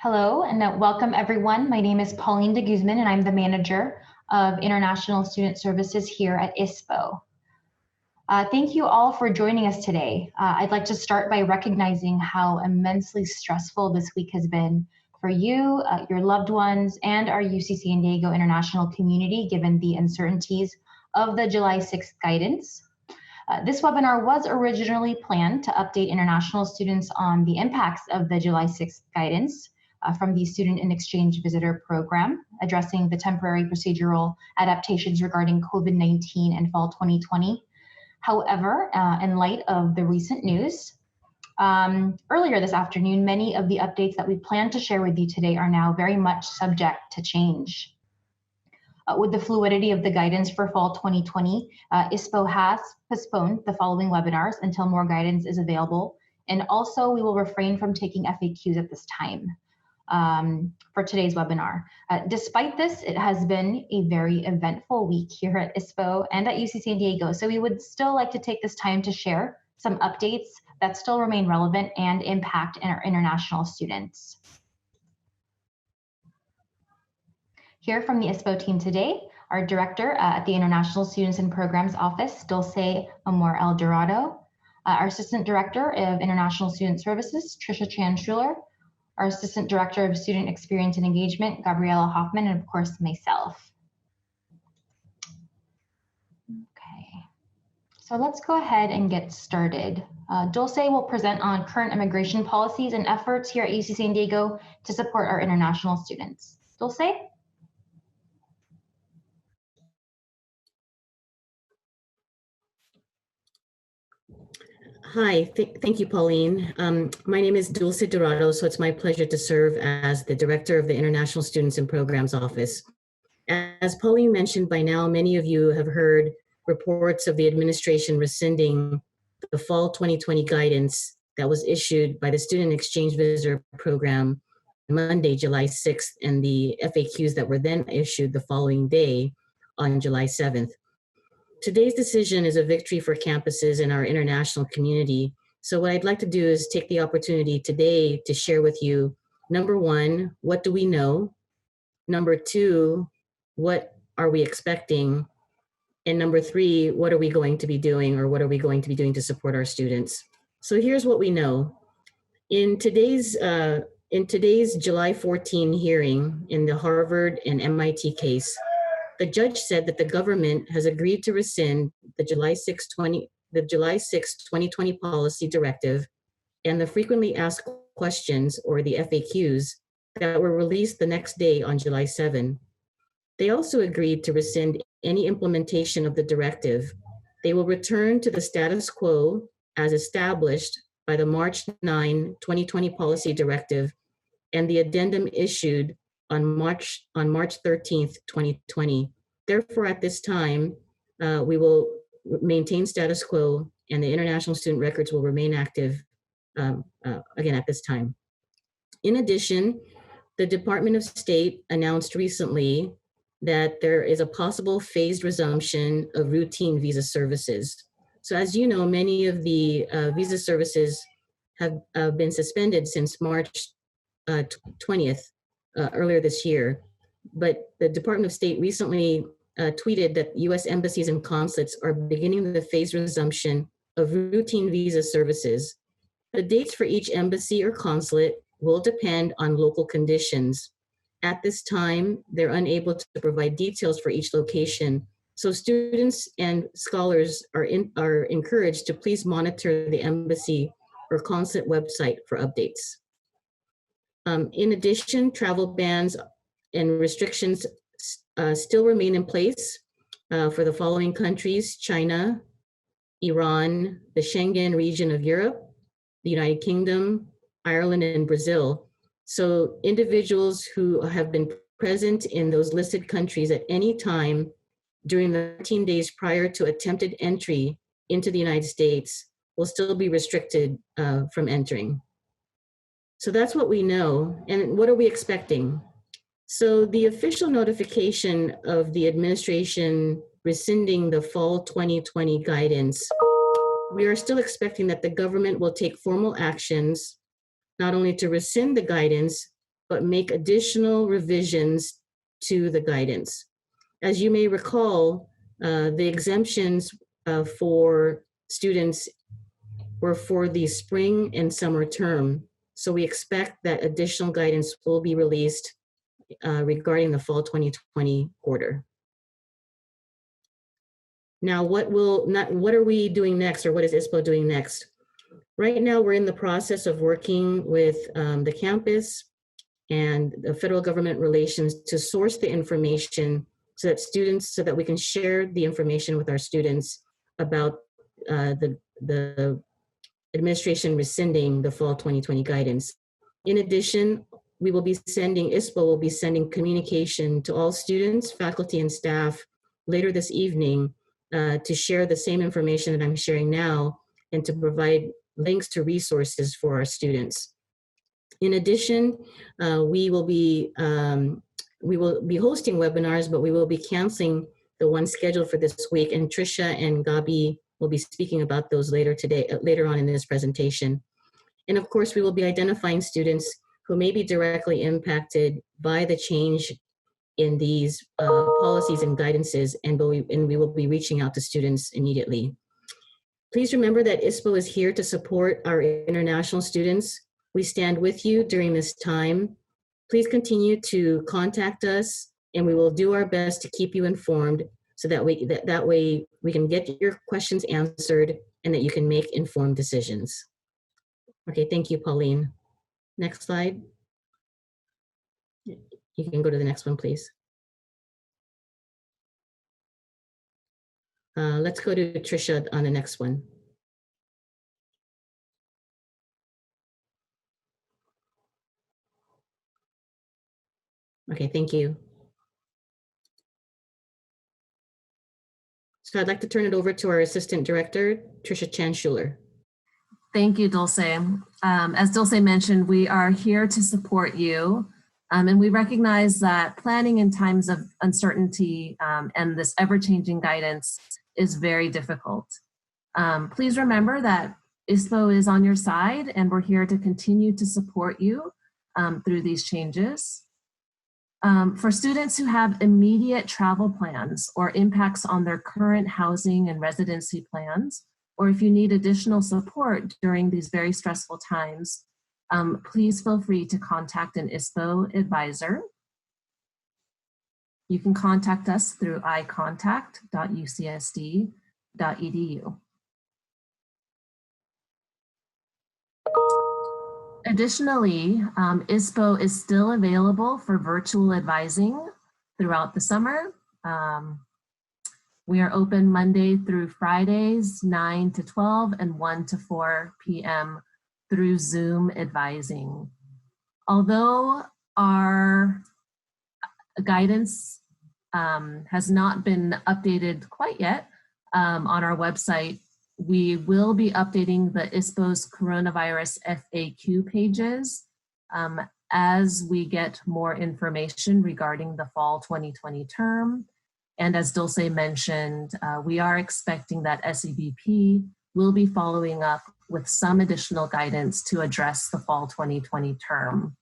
Hello and welcome everyone. My name is Pauline de Guzman and I'm the manager of International Student Services here at ISPO. Thank you all for joining us today. I'd like to start by recognizing how immensely stressful this week has been for you, your loved ones, and our UC San Diego international community given the uncertainties of the July 6th guidance. This webinar was originally planned to update international students on the impacts of the July 6th guidance from the Student and Exchange Visitor Program, addressing the temporary procedural adaptations regarding COVID-19 and fall 2020. However, in light of the recent news, earlier this afternoon, many of the updates that we plan to share with you today are now very much subject to change. With the fluidity of the guidance for fall 2020, ISPO has postponed the following webinars until more guidance is available. And also we will refrain from taking FAQs at this time for today's webinar. Despite this, it has been a very eventful week here at ISPO and at UC San Diego. So we would still like to take this time to share some updates that still remain relevant and impact our international students. Here from the ISPO team today, our director at the International Students and Programs Office, Dulce Amor El Dorado, our Assistant Director of International Student Services, Trisha Chan-Schuler, our Assistant Director of Student Experience and Engagement, Gabriela Hoffman, and of course, myself. Okay, so let's go ahead and get started. Dulce will present on current immigration policies and efforts here at UC San Diego to support our international students. Dulce? Hi, thank you, Pauline. My name is Dulce Dorado, so it's my pleasure to serve as the Director of the International Students and Programs Office. As Pauline mentioned by now, many of you have heard reports of the administration rescinding the fall 2020 guidance that was issued by the Student Exchange Visitor Program Monday, July 6th, and the FAQs that were then issued the following day on July 7th. Today's decision is a victory for campuses and our international community. So what I'd like to do is take the opportunity today to share with you, number one, what do we know? Number two, what are we expecting? And number three, what are we going to be doing, or what are we going to be doing to support our students? So here's what we know. In today's July 14 hearing in the Harvard and MIT case, the judge said that the government has agreed to rescind the July 6, 2020 policy directive and the frequently asked questions, or the FAQs, that were released the next day on July 7. They also agreed to rescind any implementation of the directive. They will return to the status quo as established by the March 9, 2020 policy directive and the addendum issued on March 13th, 2020. Therefore, at this time, we will maintain status quo and the international student records will remain active again at this time. In addition, the Department of State announced recently that there is a possible phased resumption of routine visa services. So as you know, many of the visa services have been suspended since March 20th, earlier this year. But the Department of State recently tweeted that US embassies and consulates are beginning the phased resumption of routine visa services. The dates for each embassy or consulate will depend on local conditions. At this time, they're unable to provide details for each location. So students and scholars are encouraged to please monitor the embassy or consulate website for updates. In addition, travel bans and restrictions still remain in place for the following countries: China, Iran, the Schengen region of Europe, the United Kingdom, Ireland, and Brazil. So individuals who have been present in those listed countries at any time during the 13 days prior to attempted entry into the United States will still be restricted from entering. So that's what we know. And what are we expecting? So the official notification of the administration rescinding the fall 2020 guidance, we are still expecting that the government will take formal actions, not only to rescind the guidance, but make additional revisions to the guidance. As you may recall, the exemptions for students were for the spring and summer term. So we expect that additional guidance will be released regarding the fall 2020 quarter. Now, what are we doing next, or what is ISPO doing next? Right now, we're in the process of working with the campus and the federal government relations to source the information so that we can share the information with our students about the administration rescinding the fall 2020 guidance. In addition, ISPO will be sending communication to all students, faculty, and staff later this evening to share the same information that I'm sharing now and to provide links to resources for our students. In addition, we will be hosting webinars, but we will be canceling the one scheduled for this week, and Tricia and Gabi will be speaking about those later on in this presentation. And of course, we will be identifying students who may be directly impacted by the change in these policies and guidances, and we will be reaching out to students immediately. Please remember that ISPO is here to support our international students. We stand with you during this time. Please continue to contact us, and we will do our best to keep you informed so that way we can get your questions answered and that you can make informed decisions. Okay, thank you, Pauline. Next slide. You can go to the next one, please. Let's go to Tricia on the next one. Okay, thank you. So I'd like to turn it over to our Assistant Director, Tricia Chan-Schuler. Thank you, Dulce. As Dulce mentioned, we are here to support you. And we recognize that planning in times of uncertainty and this ever-changing guidance is very difficult. Please remember that ISPO is on your side, and we're here to continue to support you through these changes. For students who have immediate travel plans or impacts on their current housing and residency plans, or if you need additional support during these very stressful times, please feel free to contact an ISPO advisor. You can contact us through icontact.ucsd.edu. Additionally, ISPO is still available for virtual advising throughout the summer. We are open Monday through Fridays, 9 to 12 and 1 to 4 p.m. through Zoom advising. Although our guidance has not been updated quite yet on our website, we will be updating the ISPO's coronavirus FAQ pages as we get more information regarding the fall 2020 term. And as Dulce mentioned, we are expecting that SEBP will be following up with some additional guidance to address the fall 2020 term.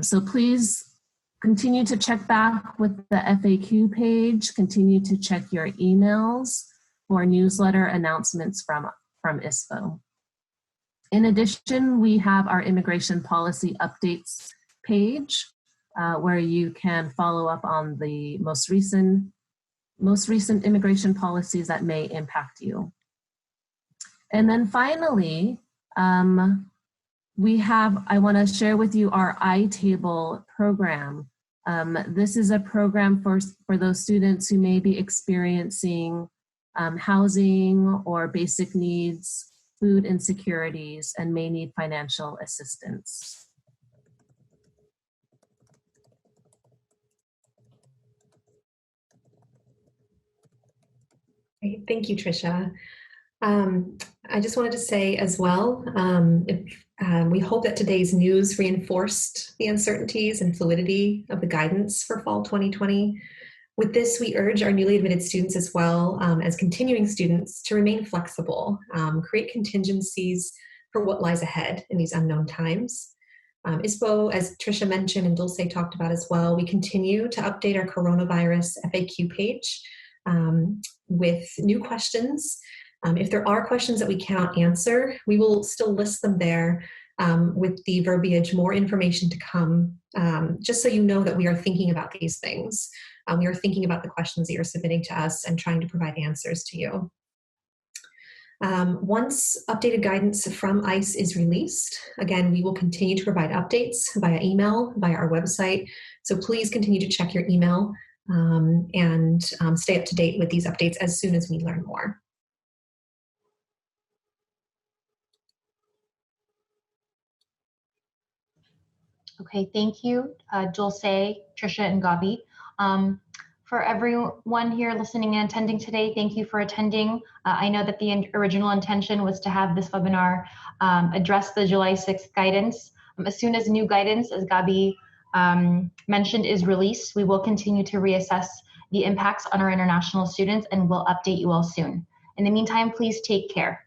So please continue to check back with the FAQ page, continue to check your emails for newsletter announcements from ISPO. In addition, we have our immigration policy updates page where you can follow up on the most recent immigration policies that may impact you. And then finally, I want to share with you our iTable program. This is a program for those students who may be experiencing housing or basic needs, food insecurities, and may need financial assistance. Great. Thank you, Tricia. I just wanted to say as well, we hope that today's news reinforced the uncertainties and fluidity of the guidance for fall 2020. With this, we urge our newly admitted students as well as continuing students to remain flexible, create contingencies for what lies ahead in these unknown times. ISPO, as Tricia mentioned and Dulce talked about as well, we continue to update our coronavirus FAQ page with new questions. If there are questions that we cannot answer, we will still list them there with the verbiage, more information to come, just so you know that we are thinking about these things. We are thinking about the questions that you're submitting to us and trying to provide answers to you. Once updated guidance from ICE is released, again, we will continue to provide updates via email, via our website. So please continue to check your email and stay up to date with these updates as soon as we learn more. Okay, thank you, Dulce, Tricia, and Gabi. For everyone here listening and attending today, thank you for attending. I know that the original intention was to have this webinar address the July 6th guidance. As soon as new guidance, as Gabi mentioned, is released, we will continue to reassess the impacts on our international students, and we'll update you all soon. In the meantime, please take care.